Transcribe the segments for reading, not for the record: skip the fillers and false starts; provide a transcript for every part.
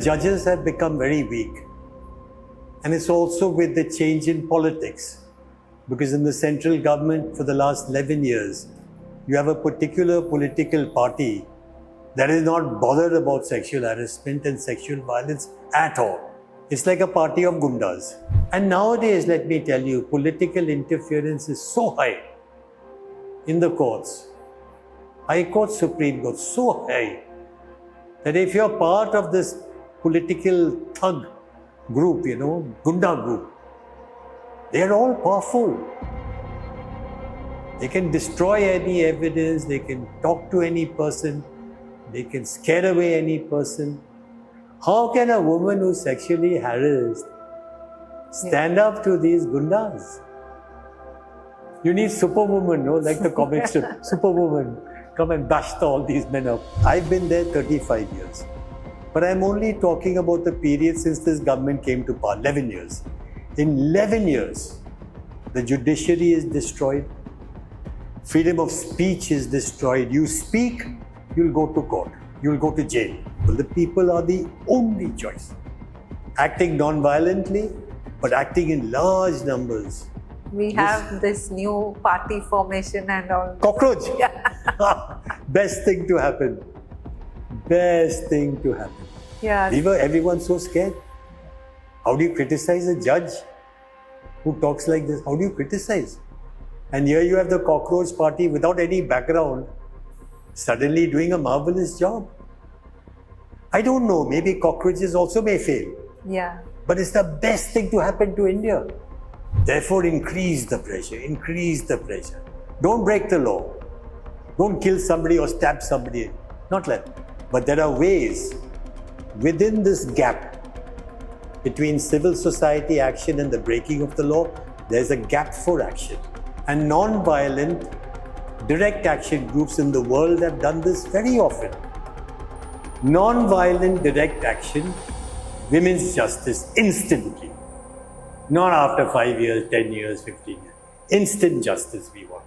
Judges have become very weak. And it's also with the change in politics. Because in the central government for the last 11 years, you have a particular political party that is not bothered about sexual harassment and sexual violence at all. It's like a party of gundas. And nowadays, let me tell you, political interference is so high in the courts. High Court, Supreme Court, so high that if you're part of this political thug group, gunda group, they're all powerful. They can destroy any evidence, they can talk to any person, they can scare away any person. How can a woman who's sexually harassed stand up to these gundas? You need Superwoman, like the comic strip. Superwoman, come and bash all these men up. I've been there 35 years. But I'm only talking about the period since this government came to power, 11 years. In 11 years, the judiciary is destroyed. Freedom of speech is destroyed. You speak, you'll go to court. You'll go to jail. Well, the people are the only choice. Acting non-violently, but acting in large numbers. We have this new party formation and all. Cockroach! Yeah. Best thing to happen. Best thing to happen. Yeah. Everyone's so scared. How do you criticize a judge who talks like this? How do you criticize? And here you have the cockroach party without any background suddenly doing a marvelous job. I don't know, maybe cockroaches also may fail. Yeah. But it's the best thing to happen to India. Therefore, increase the pressure, increase the pressure. Don't break the law. Don't kill somebody or stab somebody. Not let. But there are ways within this gap between civil society action and the breaking of the law, there's a gap for action. And non-violent direct action groups in the world have done this very often. Non-violent direct action, women's justice instantly. Not after 5 years, 10 years, 15 years. Instant justice we want.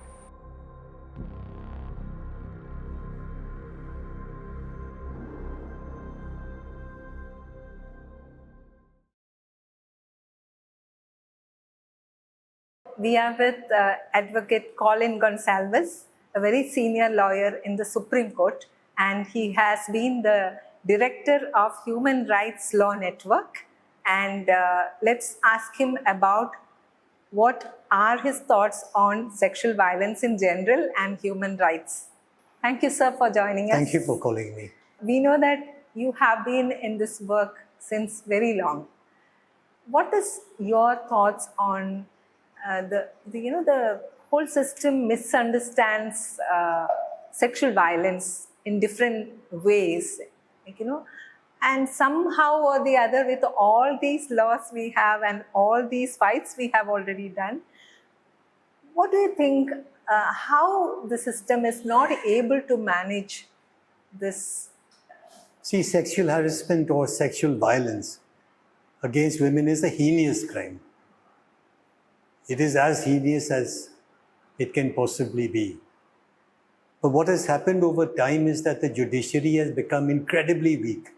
We are with Advocate Colin Gonsalves, a very senior lawyer in the Supreme Court, and he has been the Director of Human Rights Law Network. And let's ask him about what are his thoughts on sexual violence in general and human rights. Thank you, sir, for joining us. Thank you for calling me. We know that you have been in this work since very long. What is your thoughts on the whole system misunderstands sexual violence in different ways, and somehow or the other, with all these laws we have and all these fights we have already done, what do you think, how the system is not able to manage this? See, sexual harassment or sexual violence against women is a heinous crime. It is as heinous as it can possibly be. But what has happened over time is that the judiciary has become incredibly weak.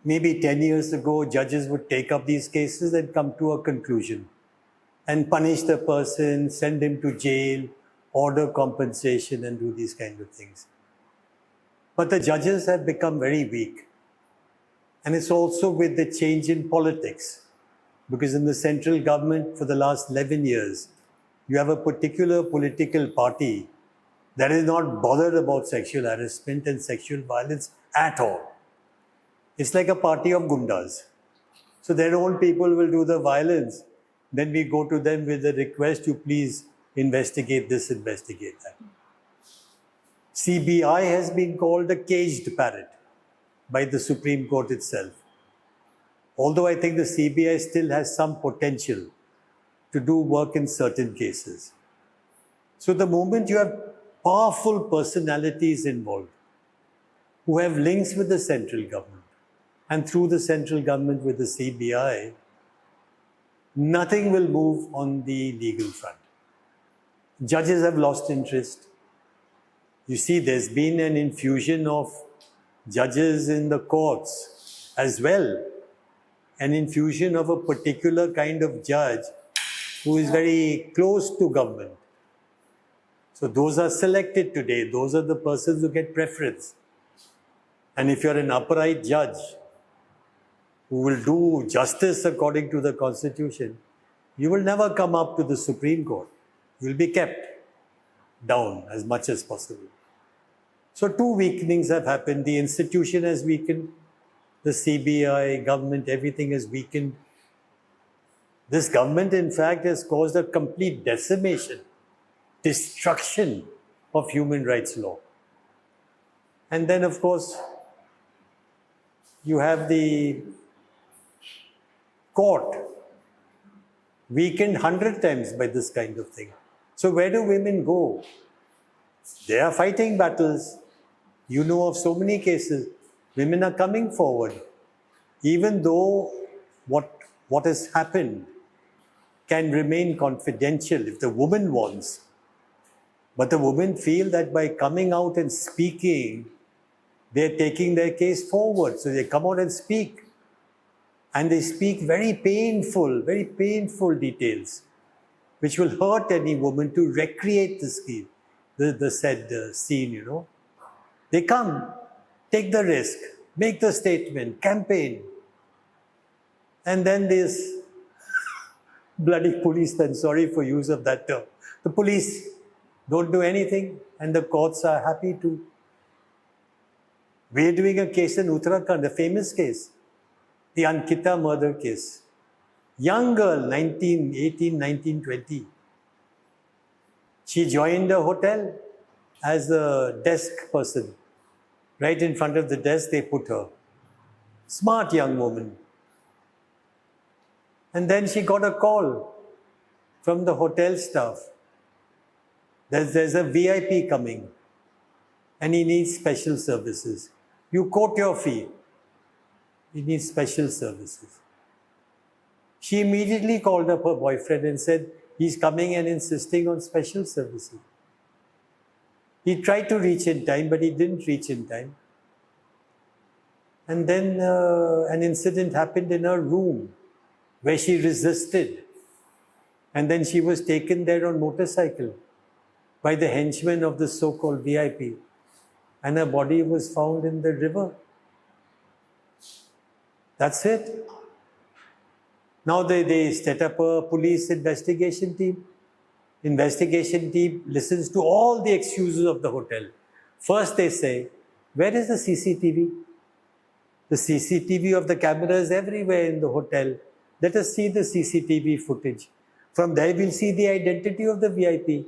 Maybe 10 years ago, judges would take up these cases and come to a conclusion and punish the person, send him to jail, order compensation and do these kind of things. But the judges have become very weak. And it's also with the change in politics. Because in the central government for the last 11 years, you have a particular political party that is not bothered about sexual harassment and sexual violence at all. It's like a party of gundas. So their own people will do the violence. Then we go to them with a request to please investigate this, investigate that. CBI has been called a caged parrot by the Supreme Court itself. Although I think the CBI still has some potential to do work in certain cases. So the moment you have powerful personalities involved who have links with the central government and through the central government with the CBI, nothing will move on the legal front. Judges have lost interest. You see, there's been an infusion of judges in the courts as well. An infusion of a particular kind of judge who is very close to government. So those are selected today. Those are the persons who get preference. And if you're an upright judge who will do justice according to the Constitution, you will never come up to the Supreme Court. You will be kept down as much as possible. So two weakenings have happened. The institution has weakened. The CBI, government, everything has weakened. This government, in fact, has caused a complete decimation, destruction of human rights law. And then, of course, you have the court weakened 100 times by this kind of thing. So where do women go? They are fighting battles. You know of so many cases. Women are coming forward. Even though what has happened can remain confidential if the woman wants. But the women feel that by coming out and speaking, they're taking their case forward. So they come out and speak. And they speak very painful details, which will hurt any woman to recreate the scheme, the said scene, you know. They come, take the risk, make the statement, campaign. And then this bloody policemen, sorry for use of that term, the police don't do anything and the courts are happy to. We're doing a case in Uttarakhand, a famous case, the Ankita murder case. Young girl, 18, 19, 20. She joined a hotel as a desk person. Right in front of the desk, they put her. Smart young woman. And then she got a call from the hotel staff. There's a VIP coming and he needs special services. You quote your fee. He needs special services. She immediately called up her boyfriend and said, he's coming and insisting on special services. He tried to reach in time, but he didn't reach in time. And then an incident happened in her room where she resisted. And then she was taken there on motorcycle by the henchmen of the so-called VIP. And her body was found in the river. That's it. Now they set up a police investigation team. Investigation team listens to all the excuses of the hotel. First they say, where is the CCTV? The CCTV of the cameras everywhere in the hotel. Let us see the CCTV footage. From there we'll see the identity of the VIP.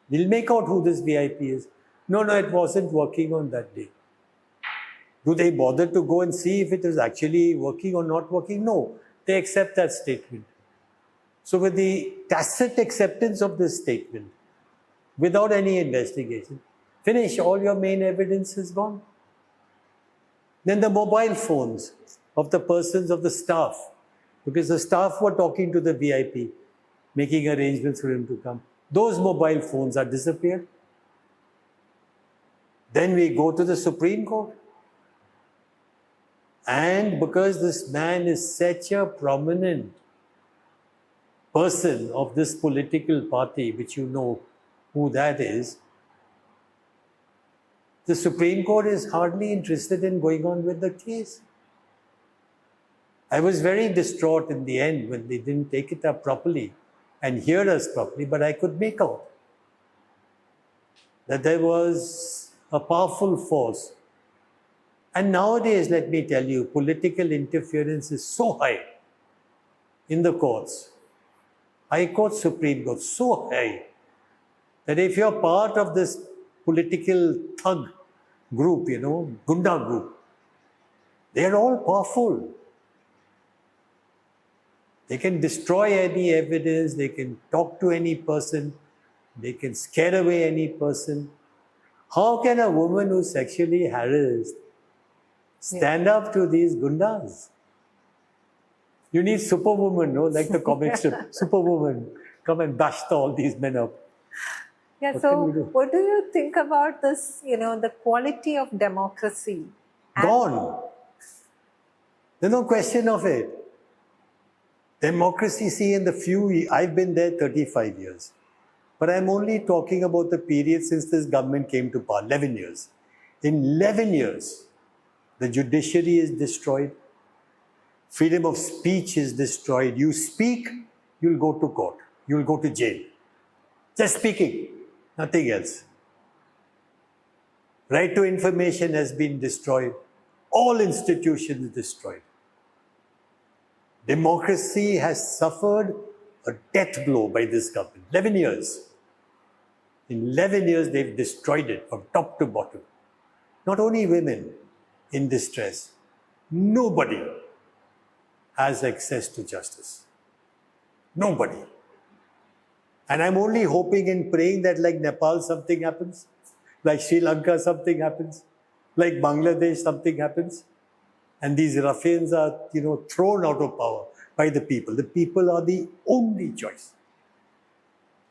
We'll make out who this VIP is. No, it wasn't working on that day. Do they bother to go and see if it is actually working or not working? No, they accept that statement. So with the tacit acceptance of this statement, without any investigation, finish, all your main evidence is gone. Then the mobile phones of the persons of the staff, because the staff were talking to the VIP, making arrangements for him to come. Those mobile phones are disappeared. Then we go to the Supreme Court. And because this man is such a prominent person of this political party, which you know who that is, the Supreme Court is hardly interested in going on with the case. I was very distraught in the end when they didn't take it up properly and hear us properly, but I could make out that there was a powerful force. And nowadays, let me tell you, political interference is so high in the courts. High Court, Supreme Court, so high that if you're part of this political thug group, you know, Gunda group, they're all powerful. They can destroy any evidence, they can talk to any person, they can scare away any person. How can a woman who's sexually harassed stand up to these gundas? You need Superwoman, no? Like the comic strip, Superwoman, come and bash all these men up. Yeah, What so can we do? what do you think about this, the quality of democracy? Gone. There's no question of it. Democracy, see, in the I've been there 35 years. But I'm only talking about the period since this government came to power, 11 years. In 11 years, the judiciary is destroyed. Freedom of speech is destroyed. You speak, you'll go to court. You'll go to jail. Just speaking, nothing else. Right to information has been destroyed. All institutions destroyed. Democracy has suffered a death blow by this government. 11 years. In 11 years, they've destroyed it from top to bottom. Not only women in distress, nobody has access to justice. Nobody. And I'm only hoping and praying that like Nepal something happens, like Sri Lanka something happens, like Bangladesh something happens, and these ruffians are, thrown out of power by the people. The people are the only choice.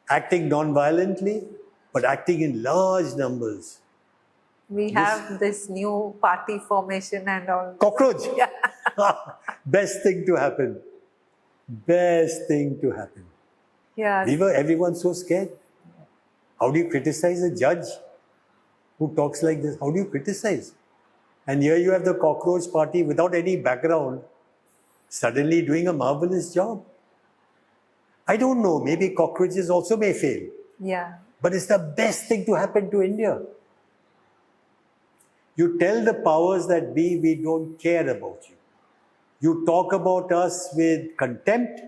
Acting non-violently, but acting in large numbers. We have this new party formation and all. Cockroach. Yeah. Best thing to happen. Best thing to happen. Yeah. Everyone so scared. How do you criticize a judge who talks like this? How do you criticize? And here you have the cockroach party without any background, suddenly doing a marvelous job. I don't know, maybe cockroaches also may fail. Yeah. But it's the best thing to happen to India. You tell the powers that be, we don't care about you. You talk about us with contempt,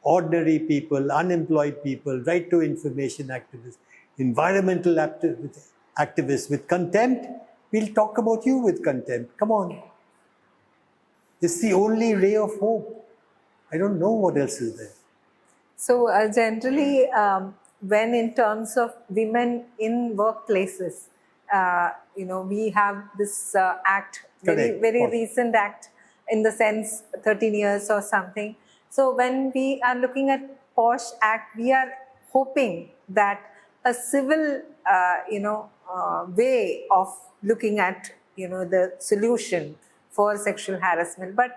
ordinary people, unemployed people, right to information activists, environmental activists with contempt. We'll talk about you with contempt. Come on. It's the only ray of hope. I don't know what else is there. So generally, when in terms of women in workplaces, we have this act, very recent act, in the sense 13 years or something. So when we are looking at POSH Act, we are hoping that a civil, way of looking at, the solution for sexual harassment. But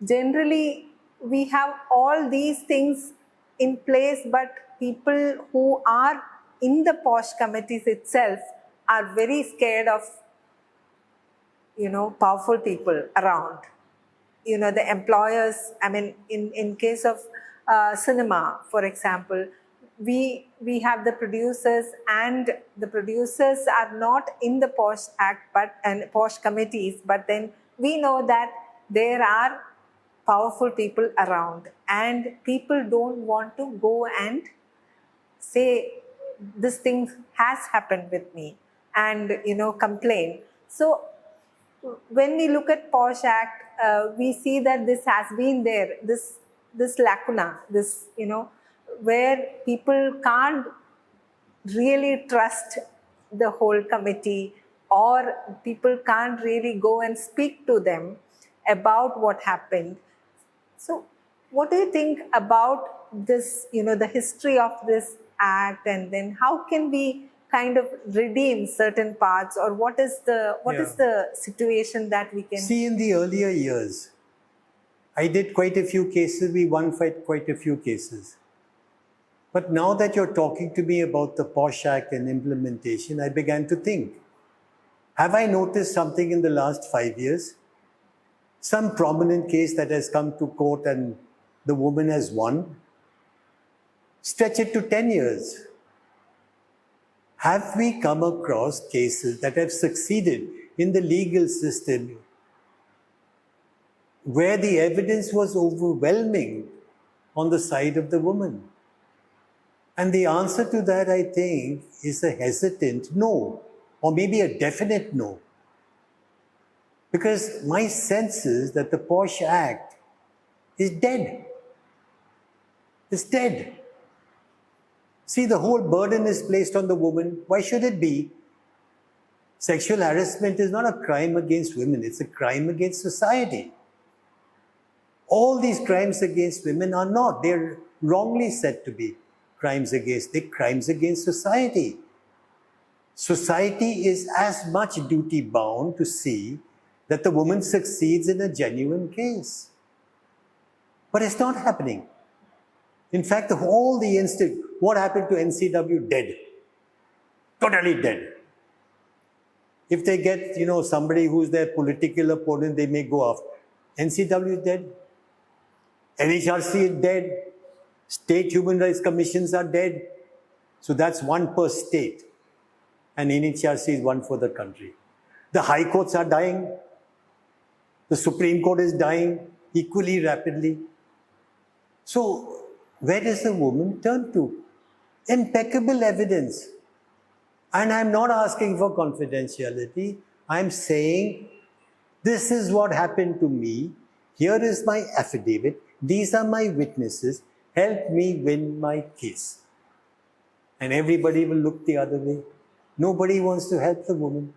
generally, we have all these things in place, but people who are in the POSH committees itself are very scared of, powerful people around. The employers, I mean, in case of cinema, for example, we have the producers, and the producers are not in the POSH Act and POSH committees, but then we know that there are powerful people around, and people don't want to go and say this thing has happened with me and complain. So when we look at POSH Act, we see that this has been there, this lacuna, this where people can't really trust the whole committee, or people can't really go and speak to them about what happened. So what do you think about this, the history of this act, and then how can we kind of redeem certain parts, or what is the situation that we can see? In the earlier years, I did quite a few cases. We won quite a few cases. But now that you're talking to me about the POSH Act and implementation, I began to think, have I noticed something in the last 5 years? Some prominent case that has come to court and the woman has won? Stretch it to 10 years. Have we come across cases that have succeeded in the legal system where the evidence was overwhelming on the side of the woman? And the answer to that, I think, is a hesitant no, or maybe a definite no. Because my sense is that the POSH Act is dead. It's dead. See, the whole burden is placed on the woman. Why should it be? Sexual harassment is not a crime against women, it's a crime against society. All these crimes against women are not. They're wrongly said to be crimes against, they're crimes against society. Society is as much duty bound to see that the woman succeeds in a genuine case. But it's not happening. In fact, what happened to NCW? Dead. Totally dead. If they get, somebody who's their political opponent, they may go after. NCW is dead. NHRC is dead. State human rights commissions are dead. So that's one per state. And NHRC is one for the country. The high courts are dying. The Supreme Court is dying equally rapidly. So where does the woman turn to? Impeccable evidence. And I'm not asking for confidentiality. I'm saying, this is what happened to me. Here is my affidavit. These are my witnesses. Help me win my case. And everybody will look the other way. Nobody wants to help the woman.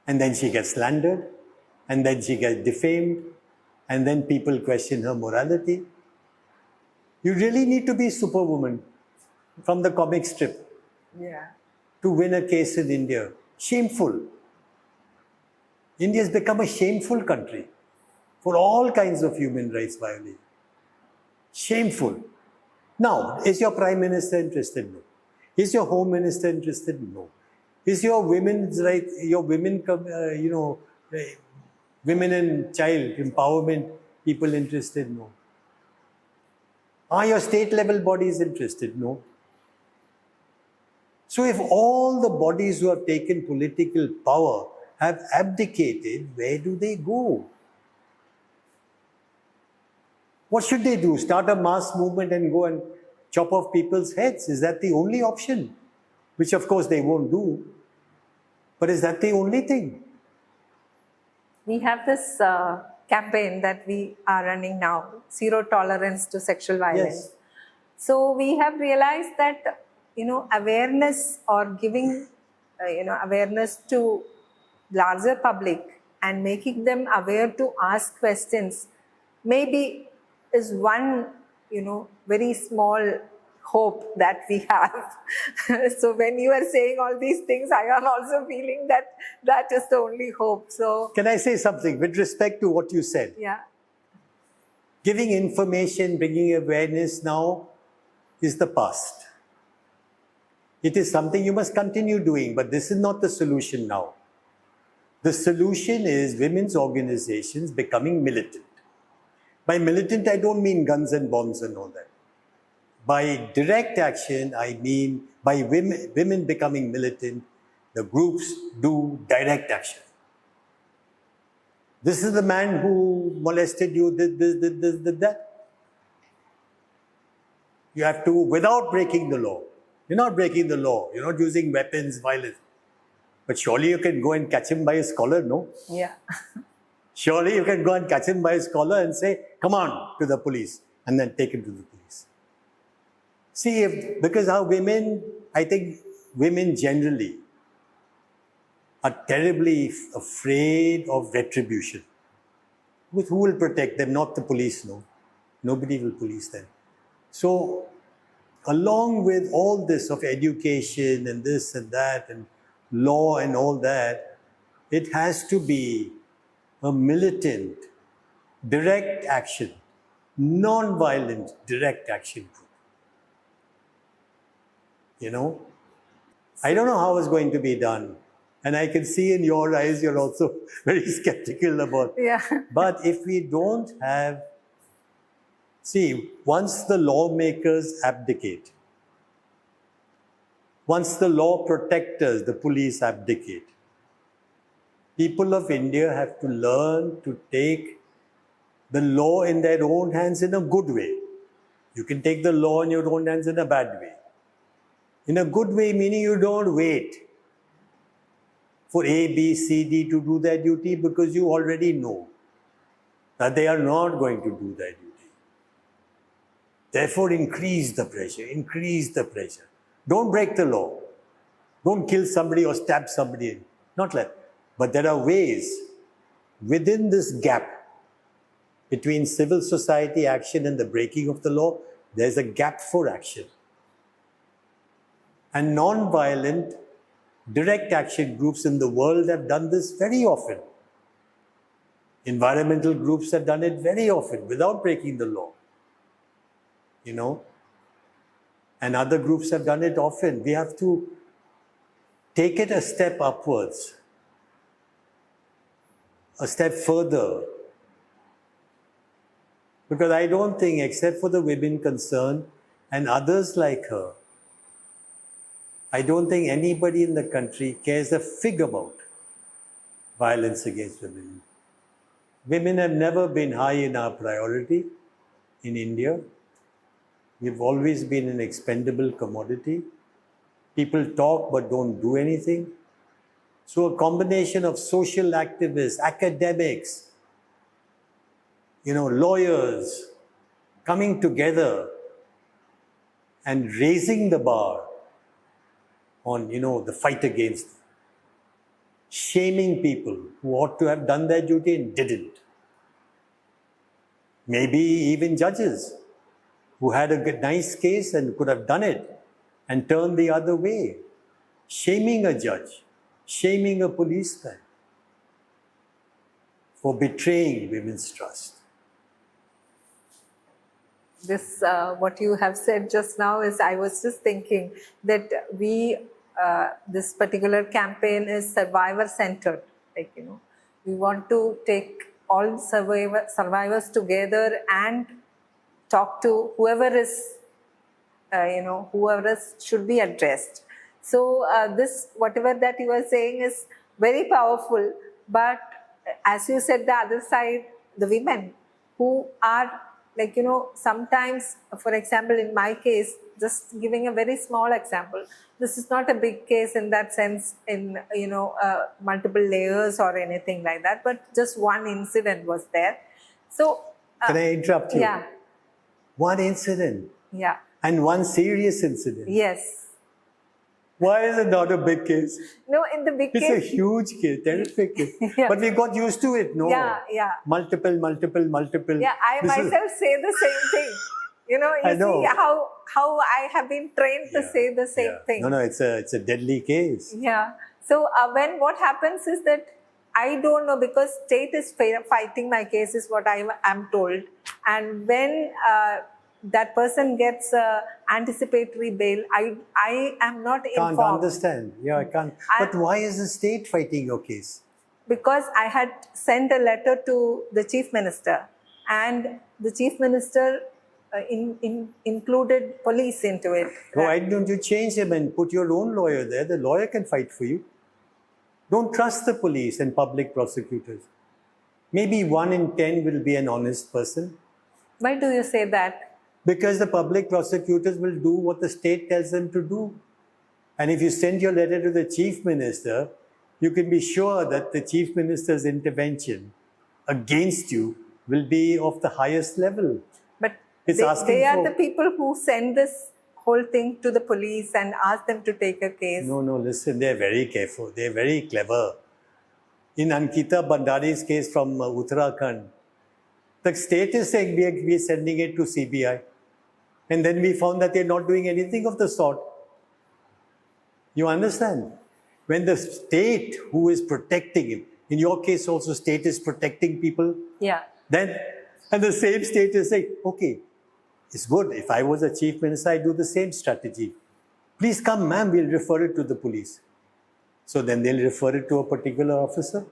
And then she gets slandered. And then she gets defamed. And then people question her morality. You really need to be Superwoman from the comic strip. Yeah. To win a case in India. Shameful. India has become a shameful country for all kinds of human rights violations. Shameful. Now, is your Prime Minister interested? No. Is your Home Minister interested? No. Is your women's right, women and child empowerment people interested? No. Are your state level bodies interested? No. So if all the bodies who have taken political power have abdicated, where do they go? What should they do? Start a mass movement and go and chop off people's heads? Is that the only option? Which of course they won't do. But is that the only thing? We have this campaign that we are running now, Zero Tolerance to Sexual Violence. Yes. So we have realized that, awareness or giving, awareness to larger public and making them aware to ask questions maybe is one, very small hope that we have. So when you are saying all these things, I am also feeling that that is the only hope. So can I say something with respect to what you said? Yeah. Giving information, bringing awareness now is the past. It is something you must continue doing, but this is not the solution now. The solution is women's organizations becoming militant. By militant, I don't mean guns and bombs and all that. By direct action, I mean by women becoming militant, the groups do direct action. This is the man who molested you, did that. You have to, without breaking the law. You're not breaking the law. You're not using weapons, violence. But surely you can go and catch him by his collar, no? Yeah. Surely you can go and catch him by his collar and say, come on, to the police, and then take him to the police. See, because how women, I think women generally are terribly afraid of retribution. Who will protect them? Not the police, no. Nobody will police them. So, along with all this of education and this and that and law and all that, it has to be a militant, direct action, non-violent direct action group. I don't know how it's going to be done. And I can see in your eyes, you're also very skeptical about it. Yeah. But if we don't have, once the lawmakers abdicate, once the law protectors, the police abdicate, people of India have to learn to take the law in their own hands in a good way. You can take the law in your own hands in a bad way. In a good way, meaning you don't wait for A, B, C, D to do their duty because you already know that they are not going to do their duty. Therefore, increase the pressure, increase the pressure. Don't break the law. Don't kill somebody or stab somebody. Not like that. But there are ways within this gap between civil society action and the breaking of the law, there's a gap for action. And non-violent direct action groups in the world have done this very often. Environmental groups have done it very often without breaking the law. And other groups have done it often. We have to take it a step upwards, a step further. Because I don't think, except for the women concerned and others like her, I don't think anybody in the country cares a fig about violence against women. Women have never been high in our priority in India. We've always been an expendable commodity. People talk but don't do anything. So a combination of social activists, academics, lawyers coming together and raising the bar on, the fight against, shaming people who ought to have done their duty and didn't. Maybe even judges who had a nice case and could have done it and turned the other way. Shaming a judge, shaming a policeman for betraying women's trust. This, what you have said just now is, I was just thinking that this particular campaign is survivor-centered. We want to take all survivors together and talk to whoever is, whoever should be addressed. So this, whatever that you are saying is very powerful, but as you said, the other side, the women who are sometimes, for example, in my case, just giving a very small example, this is not a big case in that sense, in, multiple layers or anything like that, but just one incident was there. So, can I interrupt you? Yeah. One incident. Yeah. And one serious incident. Yes. Why is it not a big case? No, in the big case. It's a huge case, terrific case. Yeah. But we got used to it, no? Yeah. Multiple. Yeah, I myself say the same thing. You see how I have been trained to say the same thing. No, it's a deadly case. Yeah. So what happens is that I don't know, because state is fighting my case is what I am told. And when that person gets anticipatory bail, I am not informed. Can't understand. Yeah, I can't. But why is the state fighting your case? Because I had sent a letter to the Chief Minister, and the Chief Minister included police into it. Why don't you change him and put your own lawyer there? The lawyer can fight for you. Don't trust the police and public prosecutors. Maybe 1 in 10 will be an honest person. Why do you say that? Because the public prosecutors will do what the state tells them to do. And if you send your letter to the Chief Minister, you can be sure that the Chief Minister's intervention against you will be of the highest level. But they are the people who send this whole thing to the police and ask them to take a case. No, listen, they're very careful. They're very clever. In Ankita Bandari's case from Uttarakhand, the state is saying we are sending it to CBI. And then we found that they're not doing anything of the sort. You understand? When the state who is protecting him, in your case also state is protecting people. Yeah. And the same state is saying, okay, it's good. If I was a chief minister, I'd do the same strategy. Please come, ma'am, we'll refer it to the police. So then they'll refer it to a particular officer.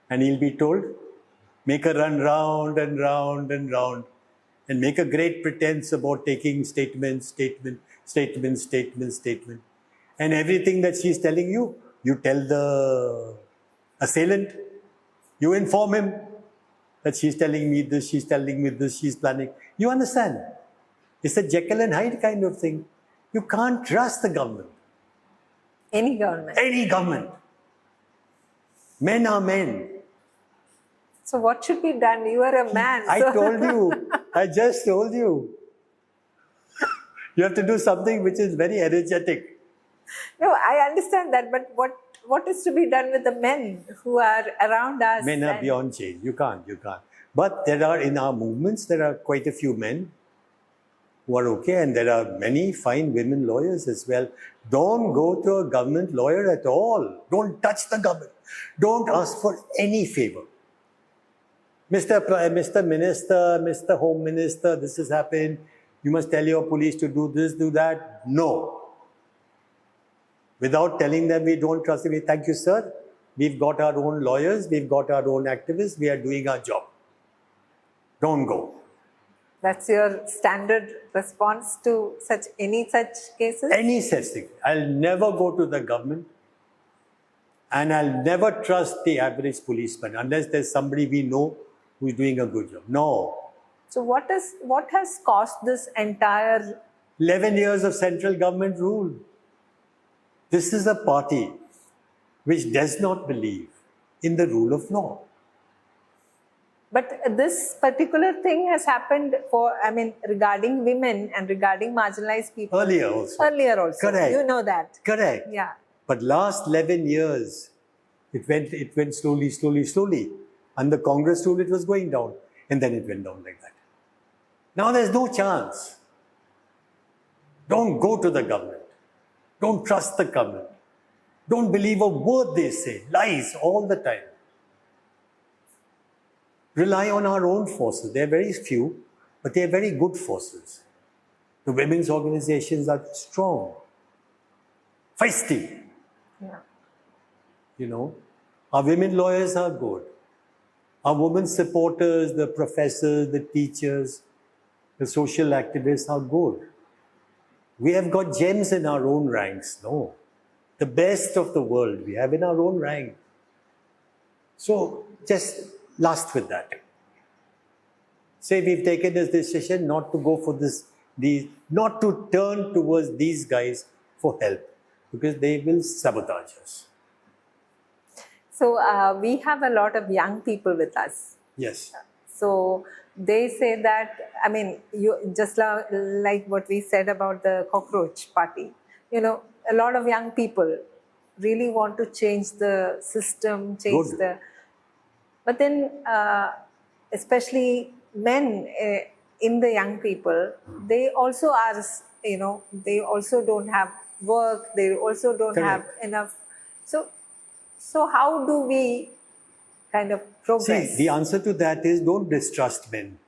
And he'll be told, make a run round and round and round. And make a great pretense about taking statement. And everything that she's telling you, you tell the assailant. You inform him that she's telling me this, she's telling me this, she's planning. You understand? It's a Jekyll and Hyde kind of thing. You can't trust the government. Any government. Any government. Men are men. So what should be done? You are a man. I told you. I just told you. You have to do something which is very energetic. No, I understand that. But what is to be done with the men who are around us? Men are beyond change. You can't. But there are, in our movements, there are quite a few men who are okay, and there are many fine women lawyers as well. Don't go to a government lawyer at all. Don't touch the government. Don't ask for any favor. Mr. Minister, Mr. Home Minister, this has happened. You must tell your police to do this, do that. No. Without telling them we don't trust them, thank you, sir. We've got our own lawyers, we've got our own activists, we are doing our job. Don't go. That's your standard response to any such cases? Any such thing. I'll never go to the government, and I'll never trust the average policeman unless there's somebody we know who's doing a good job. No. So what has caused this entire 11 years of central government rule. This is a party which does not believe in the rule of law. But this particular thing has happened regarding women and regarding marginalized people. Earlier also. Correct. You know that. Correct. Yeah. But last 11 years, it went slowly. Under Congress rule, it was going down. And then it went down like that. Now there's no chance. Don't go to the government. Don't trust the government. Don't believe a word they say. Lies all the time. Rely on our own forces. They're very few, but they're very good forces. The women's organizations are strong, feisty. Yeah. You know, our women lawyers are good. Our women supporters, the professors, the teachers, the social activists are good. We have got gems in our own ranks. No. The best of the world we have in our own rank. So just last with that. Say we've taken this decision not to go for not to turn towards these guys for help, because they will sabotage us. So we have a lot of young people with us. Yes. So they say that, you just like what we said about the cockroach party, a lot of young people really want to change the system, but then especially men in the young people, they also are, they also don't have work, they also don't have enough. So how do we kind of progress? See, the answer to that is don't distrust men.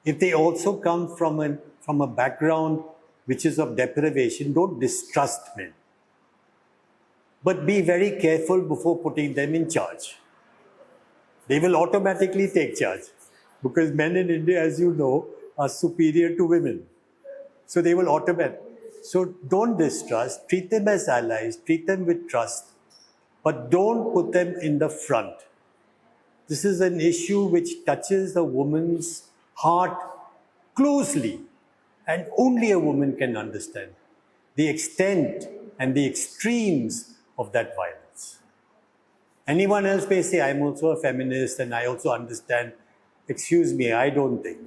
If they also come from a background which is of deprivation, don't distrust men. But be very careful before putting them in charge. They will automatically take charge, because men in India, as you know, are superior to women. So they will automatically. So don't distrust, treat them as allies, treat them with trust, but don't put them in the front. This is an issue which touches a woman's heart closely, and only a woman can understand the extent and the extremes of that violence. Anyone else may say, I'm also a feminist and I also understand. Excuse me, I don't think.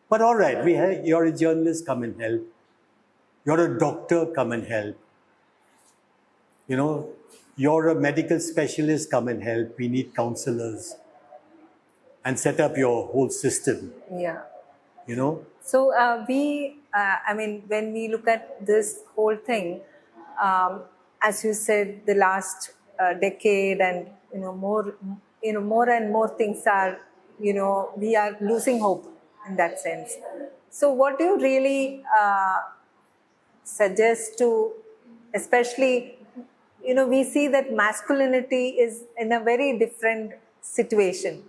But all right, you're a journalist, come and help. You're a doctor, come and help. You're a medical specialist, come and help. We need counselors. And set up your whole system. Yeah. So when we look at this whole thing, as you said, the last decade, and more and more things are, we are losing hope in that sense. So what do you really suggest to, especially, we see that masculinity is in a very different situation.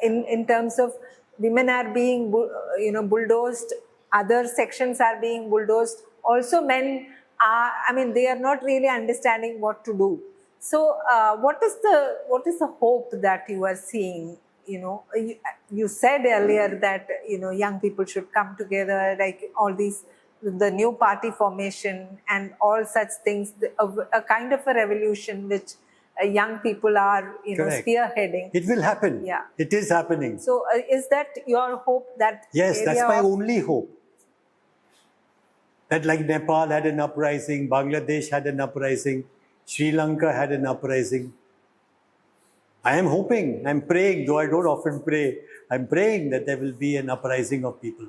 In terms of women are being, bulldozed, other sections are being bulldozed. Also, men are, they are not really understanding what to do. So, what is the hope that you are seeing? You said earlier that young people should come together, like all these, the new party formation and all such things, a kind of a revolution which young people are, spearheading. It will happen. Yeah. It is happening. So is that your hope? That yes, that's my only hope. That like Nepal had an uprising, Bangladesh had an uprising, Sri Lanka had an uprising. I am hoping, I'm praying, though I don't often pray, I'm praying that there will be an uprising of people.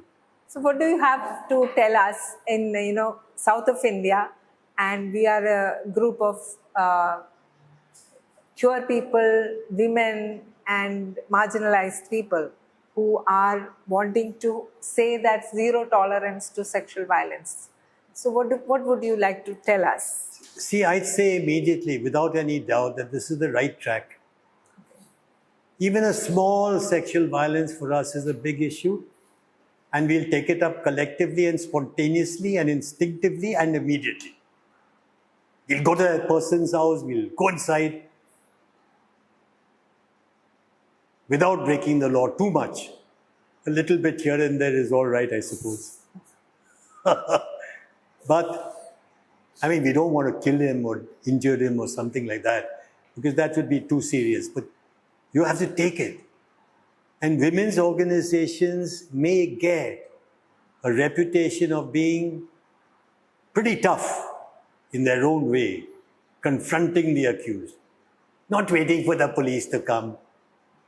So what do you have to tell us in, south of India, and we are a group of poor people, women and marginalized people who are wanting to say that zero tolerance to sexual violence. So what would you like to tell us? See, I'd say immediately, without any doubt, that this is the right track. Even a small sexual violence for us is a big issue, and we'll take it up collectively and spontaneously and instinctively and immediately. We'll go to a person's house, we'll go inside without breaking the law too much. A little bit here and there is all right, I suppose. But, I mean, we don't want to kill him or injure him or something like that, because that would be too serious. But you have to take it. And women's organizations may get a reputation of being pretty tough in their own way, confronting the accused, not waiting for the police to come.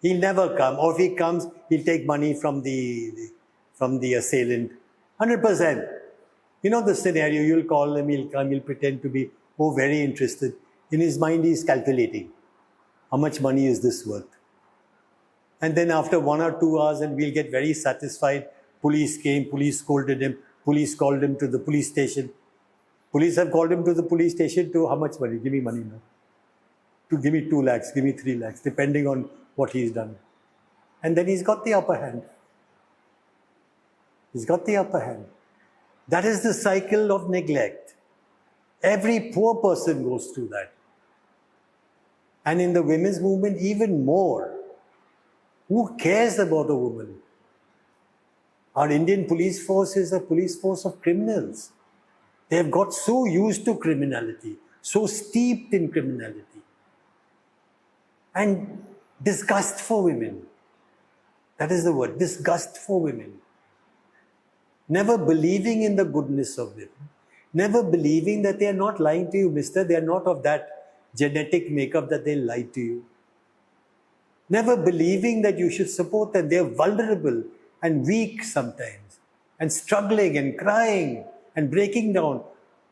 He'll never come, or if he comes, he'll take money from the assailant. 100%. You know the scenario, you'll call him, he'll come, he'll pretend to be, very interested. In his mind, he's calculating, how much money is this worth? And then after 1 or 2 hours, and we'll get very satisfied. Police came, police scolded him, police called him to the police station. Police have called him to the police station to, how much money? Give me money now. To give me 2 lakhs, give me 3 lakhs, depending on what he's done. And then he's got the upper hand. He's got the upper hand. That is the cycle of neglect. Every poor person goes through that. And in the women's movement, even more. Who cares about a woman? Our Indian police force is a police force of criminals. They have got so used to criminality, so steeped in criminality. And disgust for women. That is the word, disgust for women. Never believing in the goodness of women. Never believing that they are not lying to you, mister. They are not of that genetic makeup that they lie to you. Never believing that you should support them. They are vulnerable and weak sometimes, and struggling and crying and breaking down.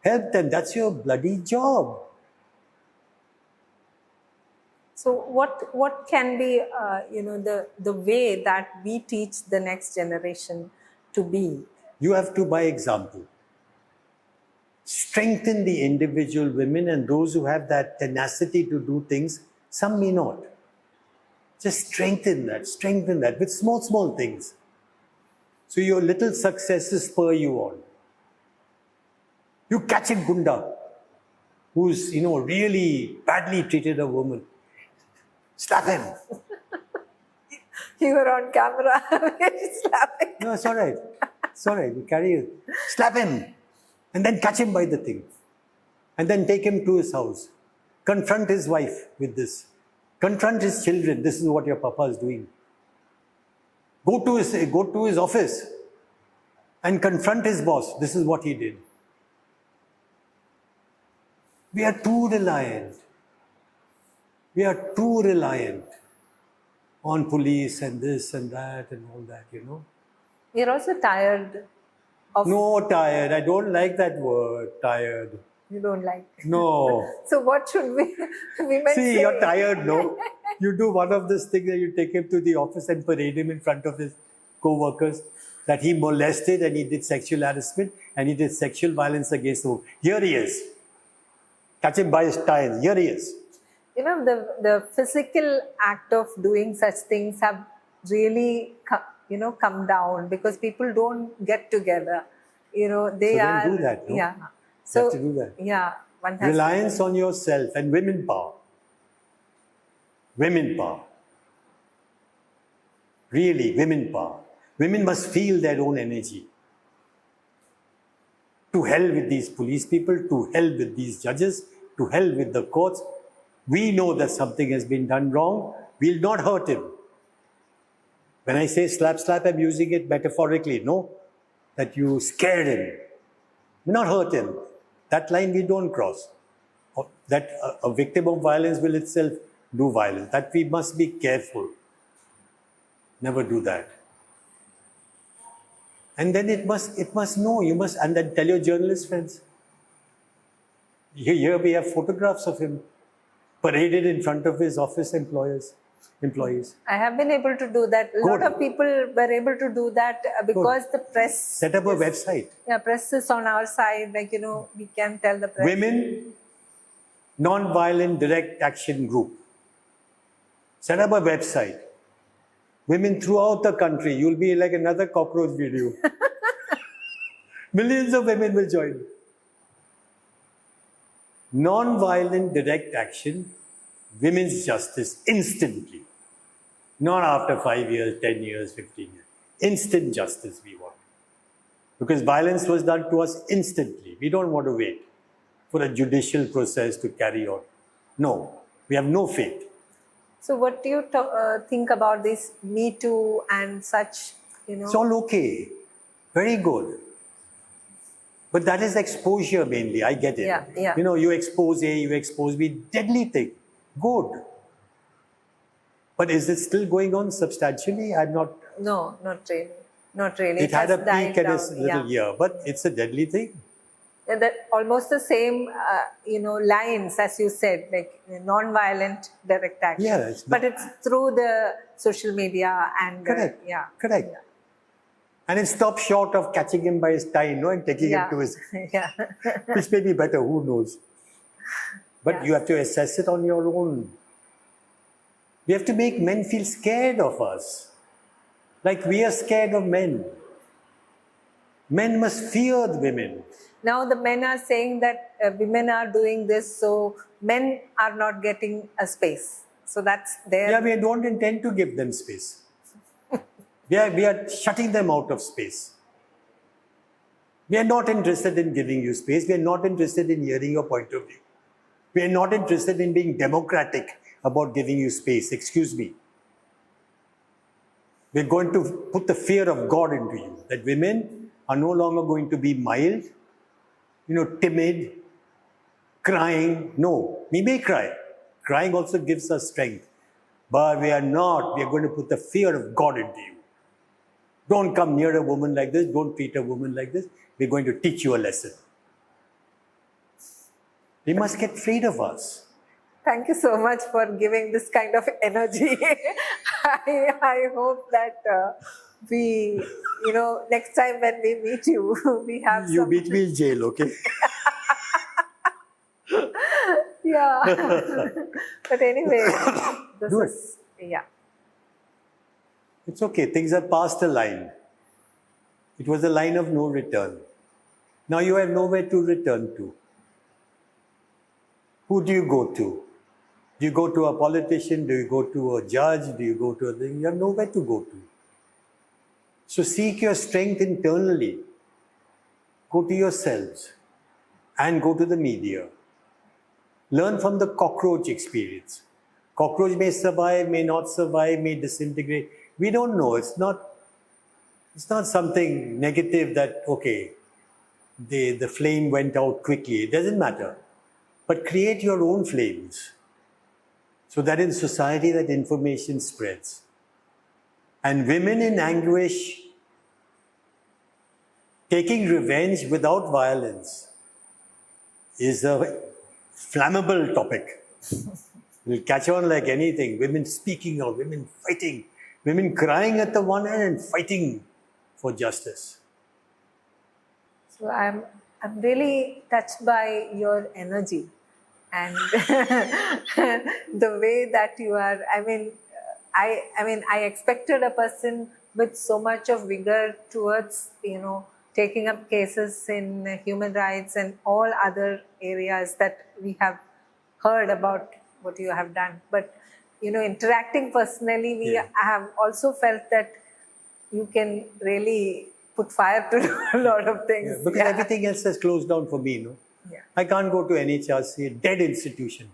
Help them. That's your bloody job. So what can be the way that we teach the next generation to be? You have to, by example, strengthen the individual women and those who have that tenacity to do things. Some may not. Just strengthen that with small things. So your little successes spur you on. You catch a gunda who's, really badly treated a woman. Slap him. You were on camera. Slapping. No, it's all right. It's all right. You carry it. Slap him. And then catch him by the thing. And then take him to his house. Confront his wife with this. Confront his children. This is what your papa is doing. Go to his office and confront his boss. This is what he did. We are too reliant. We are too reliant on police and this and that and all that, We're also tired of... No, tired. I don't like that word, tired. You don't like? No. So what should we women See, say? you're tired, no? You do one of this thing that you take him to the office and parade him in front of his co-workers that he molested and he did sexual harassment and he did sexual violence against the woman. Here he is. Catch him by his tie. Here he is. The physical act of doing such things have really come down because people don't get together. They so are... then do that, no? Yeah. So, you have to do that. Yeah. One has Reliance on yourself and women power. Women power. Really, women power. Women must feel their own energy. To hell with these police people, to hell with these judges, to hell with the courts. We know that something has been done wrong. We'll not hurt him. When I say slap, I'm using it metaphorically. No, that you scared him. We'll not hurt him. That line we don't cross. That a victim of violence will itself do violence. That we must be careful. Never do that. And then it must know, and then tell your journalist friends. Here we have photographs of him paraded in front of his office employees. I have been able to do that. A lot of people were able to do that because the press... Set up a website. Yeah, press is on our side. Like, we can tell the press. Women Non-Violent Direct Action Group. Set up a website. Women throughout the country. You'll be like another cockroach video. Millions of women will join. Non-violent direct action, women's justice instantly. Not after 5 years, 10 years, 15 years. Instant justice we want. Because violence was done to us instantly. We don't want to wait for a judicial process to carry on. No, we have no faith. So what do you think about this Me Too and such, It's all okay. Very good. But that is exposure mainly. I get it. Yeah. You expose A, you expose B. Deadly thing. Good. But is it still going on substantially? I'm not... No, not really. Not really. It had a peak and a little year. But it's a deadly thing. And that almost the same, lines as you said, like non-violent direct action. Yeah, but it's through the social media and... Correct. Correct. Yeah. And it stops short of catching him by his tie, and taking him to his... Which may be better, who knows. But you have to assess it on your own. We have to make men feel scared of us. Like we are scared of men. Men must fear the women. Now the men are saying that women are doing this, so men are not getting a space. So that's their... Yeah, we don't intend to give them space. We are shutting them out of space. We are not interested in giving you space. We are not interested in hearing your point of view. We are not interested in being democratic about giving you space. Excuse me. We are going to put the fear of God into you. That women are no longer going to be mild, timid, crying. No, we may cry. Crying also gives us strength. But we are not. We are going to put the fear of God into you. Don't come near a woman like this. Don't treat a woman like this. We're going to teach you a lesson. They must get afraid of us. Thank you so much for giving this kind of energy. I hope that we, next time when we meet you, we have You meet me in jail, okay? Yeah. But anyway, Do it. Yeah. It's okay. Things are past the line. It was a line of no return. Now you have nowhere to return to. Who do you go to? Do you go to a politician? Do you go to a judge? Do you go to a thing? You have nowhere to go to. So seek your strength internally. Go to yourselves and go to the media. Learn from the cockroach experience. Cockroach may survive, may not survive, may disintegrate. We don't know. It's not something negative that, okay, the flame went out quickly. It doesn't matter. But create your own flames so that in society that information spreads. And women in anguish, taking revenge without violence is a flammable topic. Will catch on like anything. Women speaking out, women fighting, women crying at the one end and fighting for justice. So I'm really touched by your energy and the way that you are. I expected a person with so much of vigor towards taking up cases in human rights and all other areas that we have heard about what you have done. But interacting personally, I have also felt that you can really put fire to a lot of things. Yeah, because everything else has closed down for me, Yeah. I can't go to NHRC, a dead institution.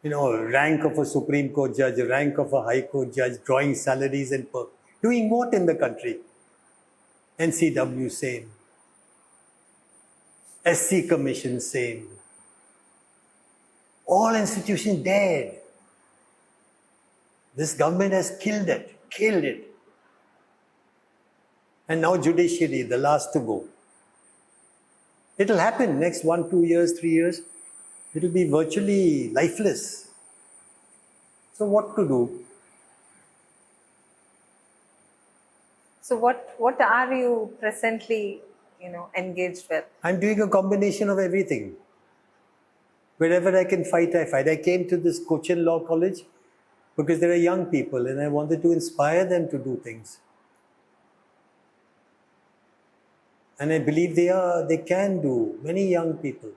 Rank of a Supreme Court judge, rank of a High Court judge, drawing salaries and perks. Doing what in the country? NCW, same. SC Commission, same. All institutions dead. This government has killed it. And now judiciary, the last to go. It'll happen next 1, 2 years, 3 years. It'll be virtually lifeless. So what to do? So what are you presently, engaged with? I'm doing a combination of everything. Wherever I can fight, I fight. I came to this Cochin Law College because there are young people and I wanted to inspire them to do things. And I believe they can do. Many young people.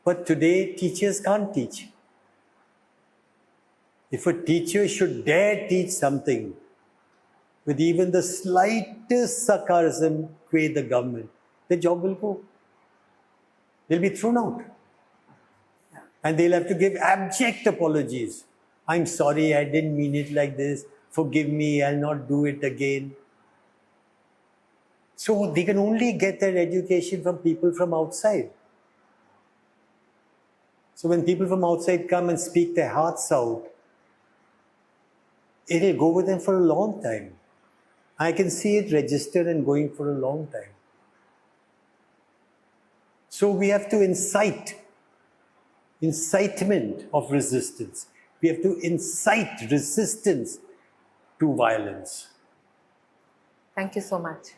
But today, teachers can't teach. If a teacher should dare teach something with even the slightest sarcasm toward the government, the job will go. They'll be thrown out. And they'll have to give abject apologies. I'm sorry, I didn't mean it like this. Forgive me, I'll not do it again. So they can only get their education from people from outside. So when people from outside come and speak their hearts out, it'll go with them for a long time. I can see it registered and going for a long time. So we have to incitement of resistance. We have to incite resistance to violence. Thank you so much.